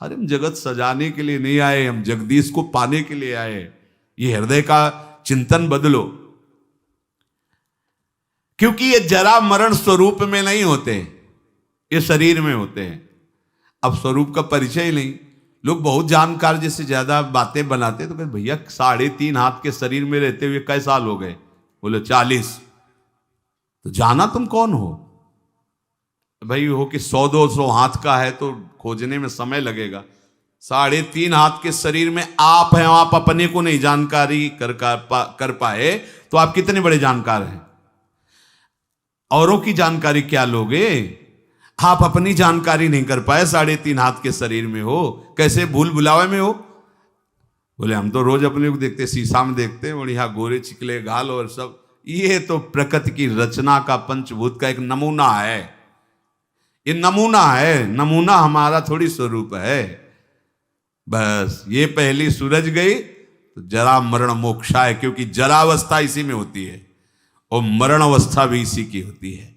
अरे हम जगत सजाने के लिए नहीं आए, हम जगदीश को पाने के लिए आए। ये हृदय का चिंतन बदलो, क्योंकि ये जरा मरण स्वरूप में नहीं होते, ये शरीर में होते हैं। अब स्वरूप का परिचय ही नहीं। लोग बहुत जानकार जैसे ज्यादा बातें बनाते तो कहते भैया 3.5 हाथ के शरीर में रहते हुए कई साल हो गए? बोले 40। तो जाना तुम कौन हो भाई? हो कि 100-200 हाथ का है तो खोजने में समय लगेगा। 3.5 हाथ के शरीर में आप हैं, आप अपने को नहीं जानकारी कर पाए तो आप कितने बड़े जानकार हैं? औरों की जानकारी क्या लोगे? आप अपनी जानकारी नहीं कर पाए, 3.5 हाथ के शरीर में हो, कैसे भूल भुलावे में हो? बोले हम तो रोज अपने को देखते, शीशा में देखते हैं बढ़िया गोरे चिकले गाल और सब। ये तो प्रकृति की रचना का, पंचभूत का एक नमूना है। ये नमूना है, नमूना हमारा थोड़ी स्वरूप है। बस ये पहली सूरज गई तो जरा मरण मोक्षा है, क्योंकि जरावस्था इसी में होती है और मरण अवस्था भी इसी की होती है।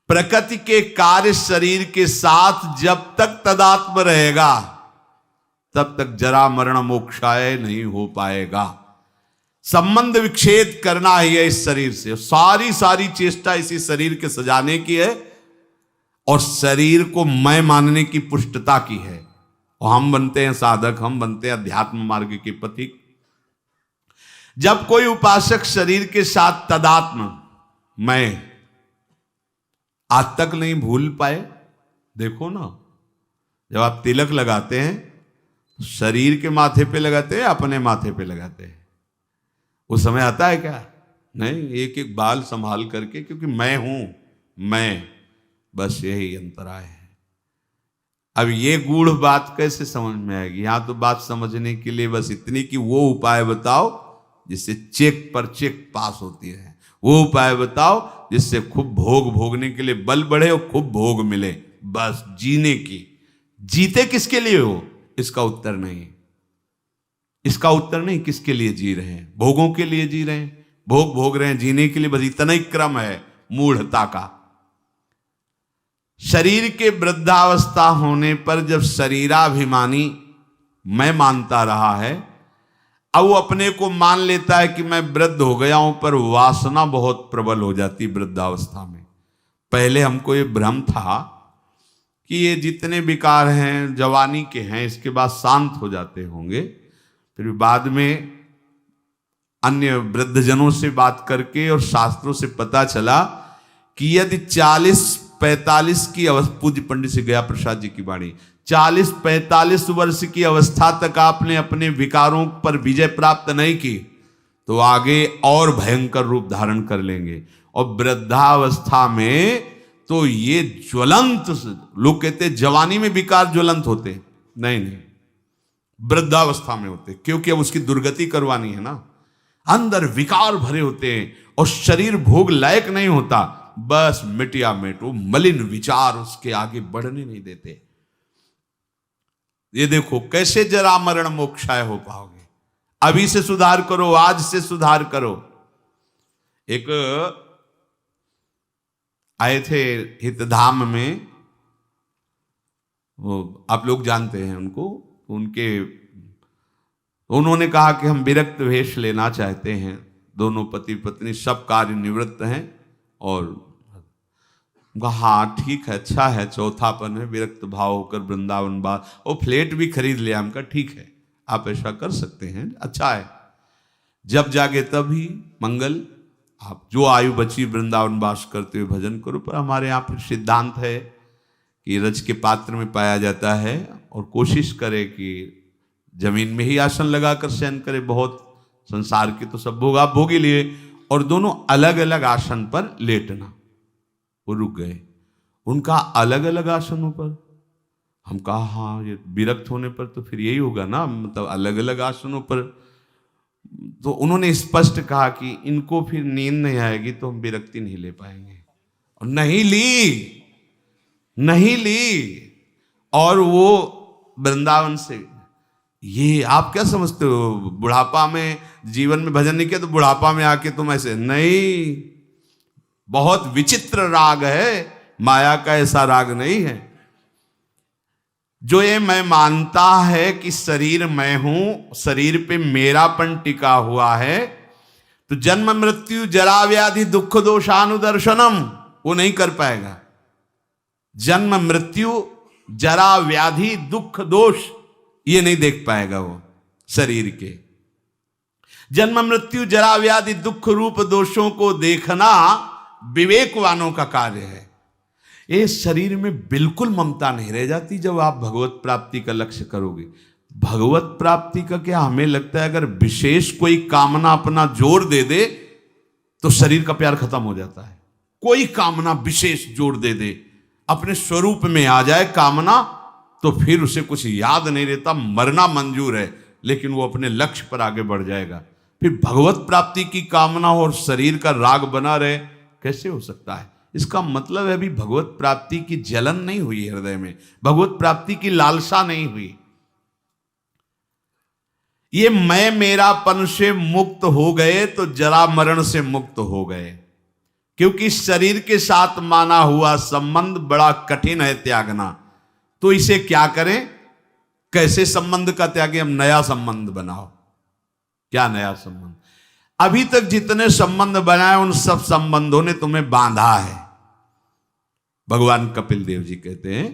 प्रकृति के कार्य शरीर के साथ जब तक तदात्म रहेगा तब तक जरा मरण मोक्षाय नहीं हो पाएगा। संबंध विच्छेद करना ही है इस शरीर से। सारी चेष्टा इसी शरीर के सजाने की है और शरीर को मैं मानने की पुष्टता की है। और हम बनते हैं साधक, हम बनते हैं अध्यात्म मार्ग के पथिक। जब कोई उपासक शरीर के साथ तदात्म मैं आज तक नहीं भूल पाए, देखो ना, जब आप तिलक लगाते हैं शरीर के माथे पे लगाते हैं, अपने माथे पे लगाते हैं, उस समय आता है क्या? नहीं, एक एक बाल संभाल करके, क्योंकि मैं हूं, मैं, बस यही अंतराय है। अब ये गूढ़ बात कैसे समझ में आएगी? यहां तो बात समझने के लिए बस इतनी कि वो उपाय बताओ जिससे चेक पर चेक पास होती है। वो उपाय बताओ जिससे खूब भोग भोगने के लिए बल बढ़े और खूब भोग मिले, बस जीने की। जीते किसके लिए हो? इसका उत्तर नहीं। इसका उत्तर नहीं किसके लिए जी रहे हैं। भोगों के लिए जी रहे हैं, भोग भोग रहे हैं, जीने के लिए, बस इतना ही क्रम है मूढ़ता का। शरीर के वृद्धावस्था होने पर जब शरीराभिमानी मैं मानता रहा है, अब वो अपने को मान लेता है कि मैं वृद्ध हो गया हूं, पर वासना बहुत प्रबल हो जाती वृद्धावस्था में। पहले हमको ये भ्रम था कि ये जितने विकार हैं जवानी के हैं, इसके बाद शांत हो जाते होंगे, फिर बाद में अन्य वृद्धजनों से बात करके और शास्त्रों से पता चला कि यदि 40-45 की अवस्था, पूज्य पंडित श्री गया प्रसाद जी की वाणी, 40-45 वर्ष की अवस्था तक आपने अपने विकारों पर विजय प्राप्त नहीं की तो आगे और भयंकर रूप धारण कर लेंगे। और वृद्धावस्था में तो ये ज्वलंत, लोग कहते जवानी में विकार ज्वलंत होते, नहीं, वृद्धावस्था में होते, क्योंकि अब उसकी दुर्गति करवानी है ना। अंदर विकार भरे होते हैं और शरीर भोग लायक नहीं होता, बस मिटिया मिट, वो मलिन विचार उसके आगे बढ़ने नहीं देते। ये देखो कैसे जरा मरण मोक्षाय हो पाओगे। अभी से सुधार करो, आज से सुधार करो। एक आए थे हितधाम में, वो आप लोग जानते हैं उनको, उन्होंने कहा कि हम विरक्त वेश लेना चाहते हैं। दोनों पति पत्नी सब कार्य निवृत्त हैं और हाँ ठीक है, अच्छा है, चौथापन है, विरक्त भाव होकर वृंदावन बास, वो फ्लैट भी खरीद लिया। हमका ठीक है, आप ऐसा कर सकते हैं, अच्छा है, जब जागे तभी मंगल, आप जो आयु बची वृंदावन वास करते हुए भजन करो। पर हमारे यहाँ पर सिद्धांत है कि रज के पात्र में पाया जाता है और कोशिश करे कि जमीन में ही आसन लगाकर शयन करे। बहुत संसार के तो सब भोग आप भोग ही लिए, और दोनों अलग अलग आसन पर लेटना। वो रुक गए, उनका अलग अलग आसनों पर। हम कहा हाँ, ये विरक्त होने पर तो फिर यही होगा ना, मतलब अलग अलग आसनों पर। तो उन्होंने स्पष्ट कहा कि इनको फिर नींद नहीं आएगी तो हम विरक्ति नहीं ले पाएंगे, और नहीं ली। और वो वृंदावन से, ये आप क्या समझते हो, बुढ़ापा में जीवन में भजन नहीं किया तो बुढ़ापा में आके तुम ऐसे, नहीं, बहुत विचित्र राग है, माया का ऐसा राग नहीं है। जो ये मैं मानता है कि शरीर मैं हूं, शरीर पे मेरापन टिका हुआ है, तो जन्म मृत्यु जरा व्याधि दुख दोषानुदर्शनम वो नहीं कर पाएगा। जन्म मृत्यु जरा व्याधि दुख दोष ये नहीं देख पाएगा वो शरीर के। जन्म मृत्यु जरा व्याधि दुख रूप दोषों को देखना विवेकवानों का कार्य है। ये शरीर में बिल्कुल ममता नहीं रह जाती जब आप भगवत प्राप्ति का लक्ष्य करोगे। भगवत प्राप्ति का क्या, हमें लगता है अगर विशेष कोई कामना अपना जोर दे दे तो शरीर का प्यार खत्म हो जाता है। कोई कामना विशेष जोर दे दे, अपने स्वरूप में आ जाए कामना, तो फिर उसे कुछ याद नहीं रहता, मरना मंजूर है, लेकिन वो अपने लक्ष्य पर आगे बढ़ जाएगा। फिर भगवत प्राप्ति की कामना और शरीर का राग बना रहे, कैसे हो सकता है? इसका मतलब है अभी भगवत प्राप्ति की जलन नहीं हुई हृदय में, भगवत प्राप्ति की लालसा नहीं हुई। ये मैं मेरापन से मुक्त हो गए तो जरा मरण से मुक्त हो गए, क्योंकि शरीर के साथ माना हुआ संबंध बड़ा कठिन है त्यागना। तो इसे क्या करें, कैसे संबंध का त्यागे? हम नया संबंध बनाओ। क्या नया संबंध? अभी तक जितने संबंध बनाए उन सब संबंधों ने तुम्हें बांधा है। भगवान कपिल देव जी कहते हैं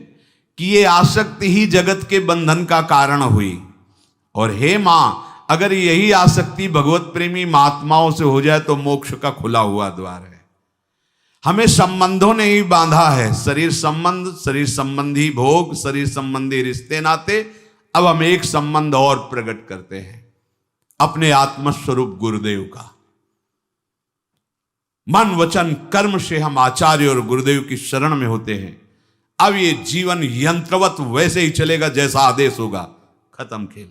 कि ये आसक्ति ही जगत के बंधन का कारण हुई, और हे मां, अगर यही आसक्ति भगवत प्रेमी महात्माओं से हो जाए तो मोक्ष का खुला हुआ द्वार है। हमें संबंधों ने ही बांधा है, शरीर संबंध, शरीर संबंधी भोग, शरीर संबंधी रिश्ते नाते। अब हम एक संबंध और प्रकट करते हैं, अपने आत्मस्वरूप गुरुदेव का। मन वचन कर्म से हम आचार्य और गुरुदेव की शरण में होते हैं। अब ये जीवन यंत्रवत वैसे ही चलेगा जैसा आदेश होगा, खत्म खेल।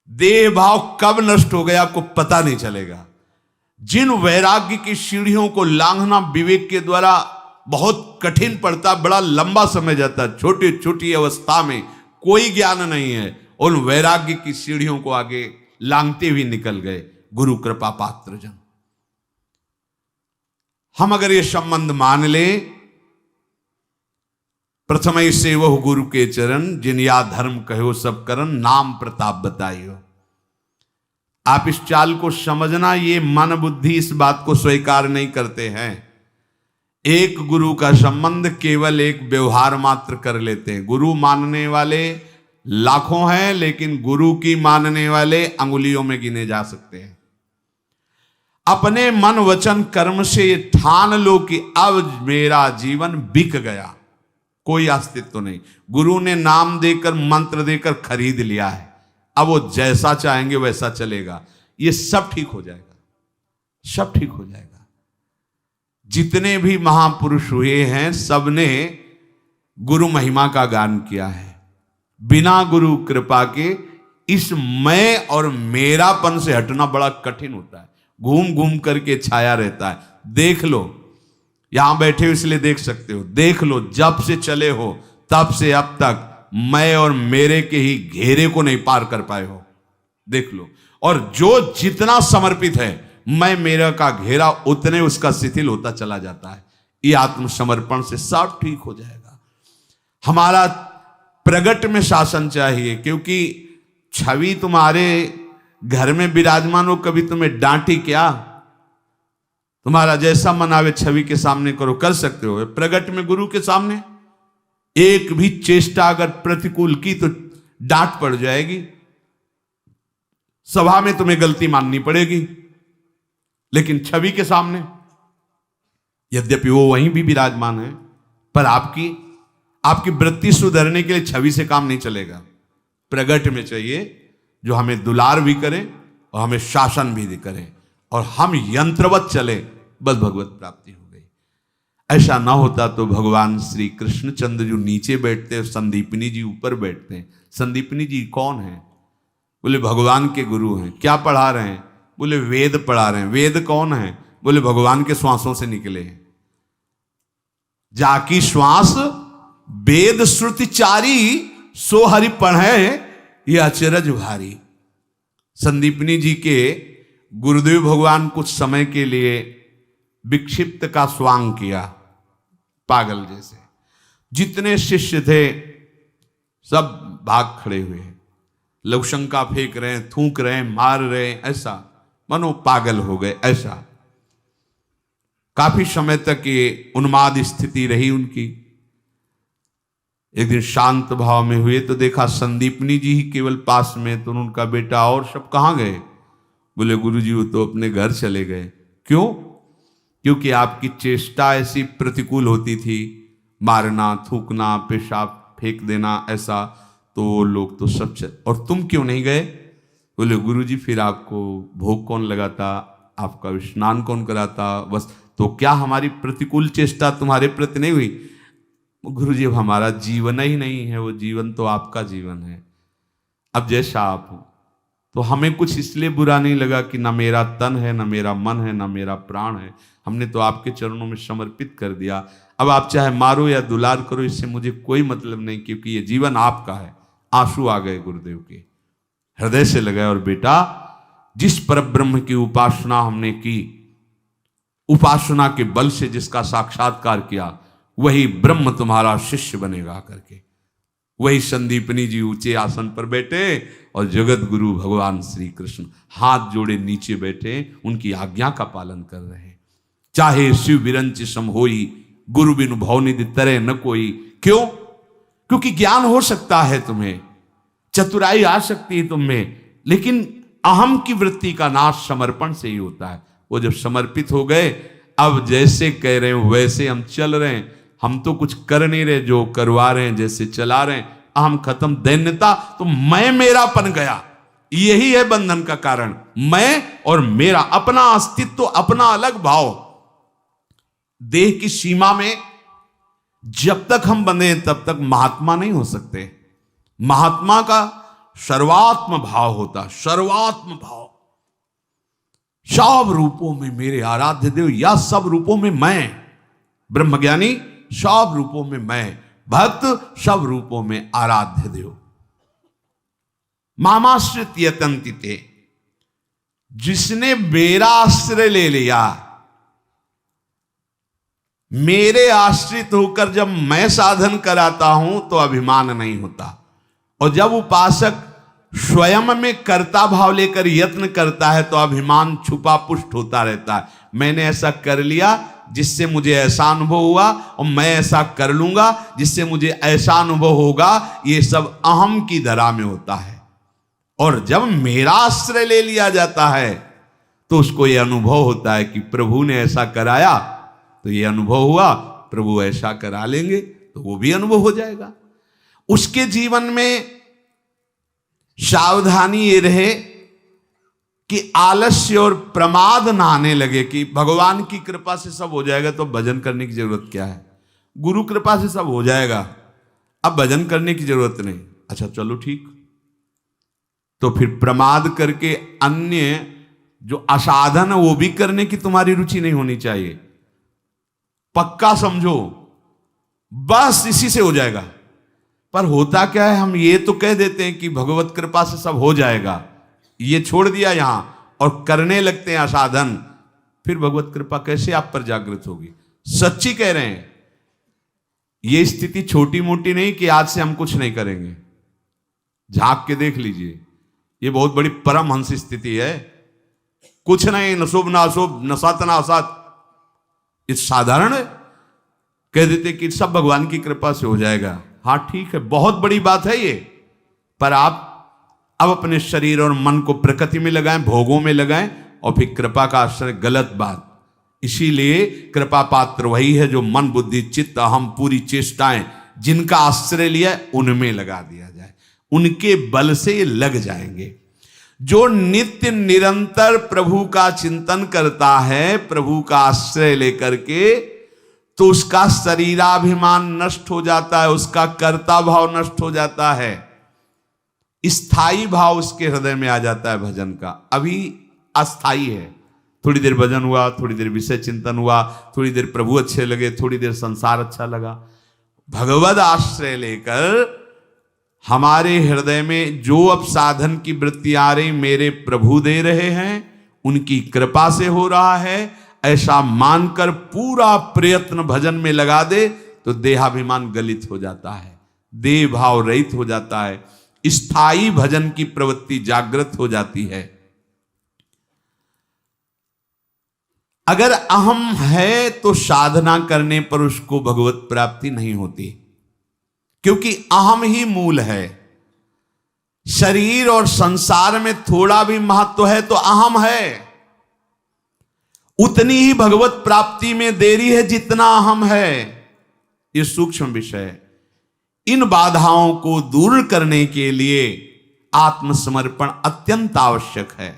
देह भाव कब नष्ट हो गया आपको पता नहीं चलेगा। जिन वैराग्य की सीढ़ियों को लांघना विवेक के द्वारा बहुत कठिन पड़ता, बड़ा लंबा समय जाता, छोटी छोटी अवस्था में कोई ज्ञान नहीं है, उन वैराग्य की सीढ़ियों को आगे लांघते हुए निकल गए गुरु कृपा पात्र जन। हम अगर ये संबंध मान ले, प्रथम ही से वह गुरु के चरण, जिन या धर्म कहो सब करन, नाम प्रताप बताइयो। आप इस चाल को समझना, ये मन बुद्धि इस बात को स्वीकार नहीं करते हैं। एक गुरु का संबंध केवल एक व्यवहार मात्र कर लेते हैं। गुरु मानने वाले लाखों हैं, लेकिन गुरु की मानने वाले अंगुलियों में गिने जा सकते हैं। अपने मन वचन कर्म से ये ठान लो कि अब मेरा जीवन बिक गया, कोई अस्तित्व नहीं। गुरु ने नाम देकर मंत्र देकर खरीद लिया है, अब वो जैसा चाहेंगे वैसा चलेगा। ये सब ठीक हो जाएगा, सब ठीक हो जाएगा। जितने भी महापुरुष हुए हैं सबने गुरु महिमा का गान किया है। बिना गुरु कृपा के इस मैं और मेरापन से हटना बड़ा कठिन होता है, घूम घूम करके छाया रहता है। देख लो, यहां बैठे हो इसलिए देख सकते हो, देख लो जब से चले हो तब से अब तक मैं और मेरे के ही घेरे को नहीं पार कर पाए हो, देख लो। और जो जितना समर्पित है मैं मेरा का घेरा उतने उसका शिथिल होता चला जाता है। ये आत्मसमर्पण से सब ठीक हो जाएगा। हमारा प्रगट में शासन चाहिए, क्योंकि छवि तुम्हारे घर में विराजमान हो, कभी तुम्हें डांटी क्या? तुम्हारा जैसा मन आवे छवि के सामने करो, कर सकते हो। प्रगट में गुरु के सामने एक भी चेष्टा अगर प्रतिकूल की तो डांट पड़ जाएगी, सभा में तुम्हें गलती माननी पड़ेगी। लेकिन छवि के सामने यद्यपि वो वहीं भी विराजमान है, पर आपकी वृत्ति सुधरने के लिए छवि से काम नहीं चलेगा। प्रगट में चाहिए जो हमें दुलार भी करे और हमें शासन भी करे, और हम यंत्रवत चले, बस भगवत प्राप्ति हो गई। ऐसा ना होता तो भगवान श्री कृष्णचंद्र जो नीचे बैठते हैं, संदीपनी जी ऊपर बैठते हैं। संदीपनी जी कौन है? बोले भगवान के गुरु हैं। क्या पढ़ा रहे हैं? बोले वेद पढ़ा रहे हैं। वेद कौन है? बोले भगवान के श्वासों से निकले हैं। जाकी श्वास वेद श्रुति चारी, सो हरि पढ़े ये अचरज भारी। संदीपनी जी के गुरुदेव भगवान कुछ समय के लिए विक्षिप्त का स्वांग किया, पागल जैसे। जितने शिष्य थे सब भाग खड़े हुए, लवशंका फेंक रहे हैं, थूक रहे हैं, मार रहे हैं, ऐसा मनो पागल हो गए। ऐसा काफी समय तक ये उन्माद स्थिति रही उनकी। एक दिन शांत भाव में हुए तो देखा संदीपनी जी ही केवल पास में, तो उनका बेटा और सब कहां गए? बोले गुरुजी वो तो अपने घर चले गए। क्यों? क्योंकि आपकी चेष्टा ऐसी प्रतिकूल होती थी, मारना, थूकना, पेशाब फेंक देना, ऐसा, तो लोग तो सब और तुम क्यों नहीं गए? बोले गुरुजी फिर आपको भोग कौन लगाता, आपका स्नान कौन कराता, बस। तो क्या हमारी प्रतिकूल चेष्टा तुम्हारे प्रति नहीं हुई? गुरुजी अब हमारा जीवन ही नहीं है, वो जीवन तो आपका जीवन है। अब जैसा आप हो, तो हमें कुछ इसलिए बुरा नहीं लगा कि ना मेरा तन है, ना मेरा मन है, ना मेरा प्राण है। हमने तो आपके चरणों में समर्पित कर दिया। अब आप चाहे मारो या दुलार करो, इससे मुझे कोई मतलब नहीं, क्योंकि ये जीवन आपका है। आंसू आ गए गुरुदेव के, हृदय से लगाए। और बेटा, जिस परब्रह्म की उपासना हमने की, उपासना के बल से जिसका साक्षात्कार किया, वही ब्रह्म तुम्हारा शिष्य बनेगा करके। वही संदीपनी जी ऊंचे आसन पर बैठे और जगत गुरु भगवान श्री कृष्ण हाथ जोड़े नीचे बैठे, उनकी आज्ञा का पालन कर रहे हैं। चाहे शिव विरंच सम होई, गुरु बिनु भवनिधि तरे न कोई। क्यों? क्योंकि ज्ञान हो सकता है तुम्हें, चतुराई आ सकती है तुम्हें, लेकिन अहम की वृत्ति का नाश समर्पण से ही होता है। वो जब समर्पित हो गए, अब जैसे कह रहे हैं वैसे हम चल रहे हैं। हम तो कुछ कर नहीं रहे, जो करवा रहे हैं, जैसे चला रहे हैं। अहम खत्म, दैन्यता तो मैं मेरापन गया। यही है बंधन का कारण, मैं और मेरा, अपना अस्तित्व, अपना अलग भाव। देह की सीमा में जब तक हम बंधे तब तक महात्मा नहीं हो सकते। महात्मा का सर्वात्म भाव होता, सर्वात्म भाव। सब रूपों में मेरे आराध्य देव, या सब रूपों में मैं, ब्रह्मज्ञानी सब रूपों में मैं, भक्त सब रूपों में आराध्य देव। मामाश्रित यतन्तिते, जिसने मेरा आश्रय ले लिया, मेरे आश्रित होकर जब मैं साधन कराता हूं तो अभिमान नहीं होता। और जब उपासक स्वयं में कर्ता भाव लेकर यत्न करता है तो अभिमान छुपा पुष्ट होता रहता है। मैंने ऐसा कर लिया जिससे मुझे ऐसा अनुभव हुआ, और मैं ऐसा कर लूंगा जिससे मुझे ऐसा अनुभव होगा। ये सब अहम की धरा में होता है। और जब मेरा आश्रय ले लिया जाता है तो उसको ये अनुभव होता है कि प्रभु ने ऐसा कराया तो ये अनुभव हुआ, प्रभु ऐसा करा लेंगे तो वो भी अनुभव हो जाएगा। उसके जीवन में सावधानी ये रहे कि आलस्य और प्रमाद ना आने लगे कि भगवान की कृपा से सब हो जाएगा तो भजन करने की जरूरत क्या है, गुरु कृपा से सब हो जाएगा, अब भजन करने की जरूरत नहीं। अच्छा चलो ठीक, तो फिर प्रमाद करके अन्य जो असाधन है वो भी करने की तुम्हारी रुचि नहीं होनी चाहिए। पक्का समझो बस इसी से हो जाएगा। पर होता क्या है, हम ये तो कह देते हैं कि भगवत कृपा से सब हो जाएगा, ये छोड़ दिया यहां और करने लगते हैं असाधन, फिर भगवत कृपा कैसे आप पर जागृत होगी। सच्ची कह रहे हैं, ये स्थिति छोटी मोटी नहीं कि आज से हम कुछ नहीं करेंगे। झांक के देख लीजिए, ये बहुत बड़ी परमहंस स्थिति है। कुछ नहीं, न शुभ ना अशुभ, न सत ना असत, ये साधारण है। कह देते कि सब भगवान की कृपा से हो जाएगा। हाँ ठीक है, बहुत बड़ी बात है ये, पर आप अब अपने शरीर और मन को प्रकृति में लगाएं, भोगों में लगाएं और फिर कृपा का आश्रय, गलत बात। इसीलिए कृपा पात्र वही है जो मन बुद्धि चित्त अहम पूरी चेष्टाएं जिनका आश्रय लिया उनमें लगा दिया जाए, उनके बल से ये लग जाएंगे। जो नित्य निरंतर प्रभु का चिंतन करता है, प्रभु का आश्रय लेकर के, तो उसका शरीराभिमान नष्ट हो जाता है, उसका कर्ता भाव नष्ट हो जाता है, स्थायी भाव उसके हृदय में आ जाता है भजन का। अभी अस्थाई है, थोड़ी देर भजन हुआ, थोड़ी देर विषय चिंतन हुआ, थोड़ी देर प्रभु अच्छे लगे, थोड़ी देर संसार अच्छा लगा। भगवद आश्रय लेकर हमारे हृदय में जो अब साधन की वृत्ति आ रही मेरे प्रभु दे रहे हैं, उनकी कृपा से हो रहा है, ऐसा मानकर पूरा प्रयत्न भजन में लगा दे तो देहाभिमान गलित हो जाता है, देह भाव रहित हो जाता है, स्थायी भजन की प्रवृत्ति जागृत हो जाती है। अगर अहम है तो साधना करने पर उसको भगवत प्राप्ति नहीं होती, क्योंकि अहम ही मूल है। शरीर और संसार में थोड़ा भी महत्व है तो अहम है, उतनी ही भगवत प्राप्ति में देरी है जितना अहम है। यह सूक्ष्म विषय है। इन बाधाओं को दूर करने के लिए आत्मसमर्पण अत्यंत आवश्यक है।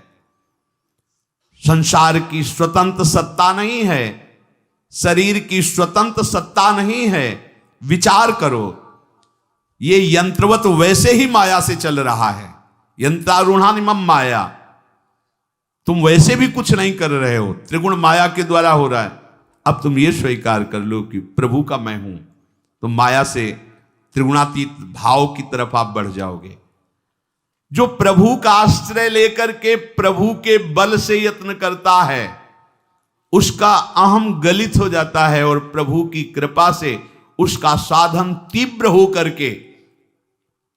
संसार की स्वतंत्र सत्ता नहीं है, शरीर की स्वतंत्र सत्ता नहीं है। विचार करो, ये यंत्रवत वैसे ही माया से चल रहा है, यंत्रारूढ़ानिमम माया। तुम वैसे भी कुछ नहीं कर रहे हो, त्रिगुण माया के द्वारा हो रहा है। अब तुम ये स्वीकार कर लो कि प्रभु का मैं हूं, तो माया से त्रिगुणातीत भाव की तरफ आप बढ़ जाओगे। जो प्रभु का आश्रय लेकर के प्रभु के बल से यत्न करता है, उसका अहम गलित हो जाता है और प्रभु की कृपा से उसका साधन तीव्र हो करके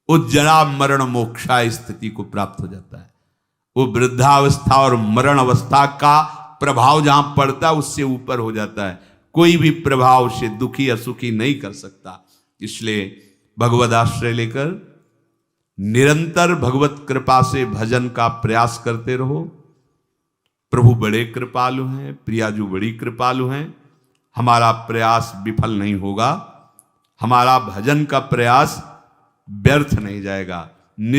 वो जरा मरण मोक्षा स्थिति को प्राप्त हो जाता है। वो वृद्धावस्था और मरण अवस्था का प्रभाव जहां पड़ता है उससे ऊपर हो जाता है। कोई भी प्रभाव से दुखी असुखी नहीं कर सकता। इसलिए भगवद आश्रय लेकर निरंतर भगवत कृपा से भजन का प्रयास करते रहो। प्रभु बड़े कृपालु हैं, प्रियाजू बड़ी कृपालु हैं। हमारा प्रयास विफल नहीं होगा, हमारा भजन का प्रयास व्यर्थ नहीं जाएगा।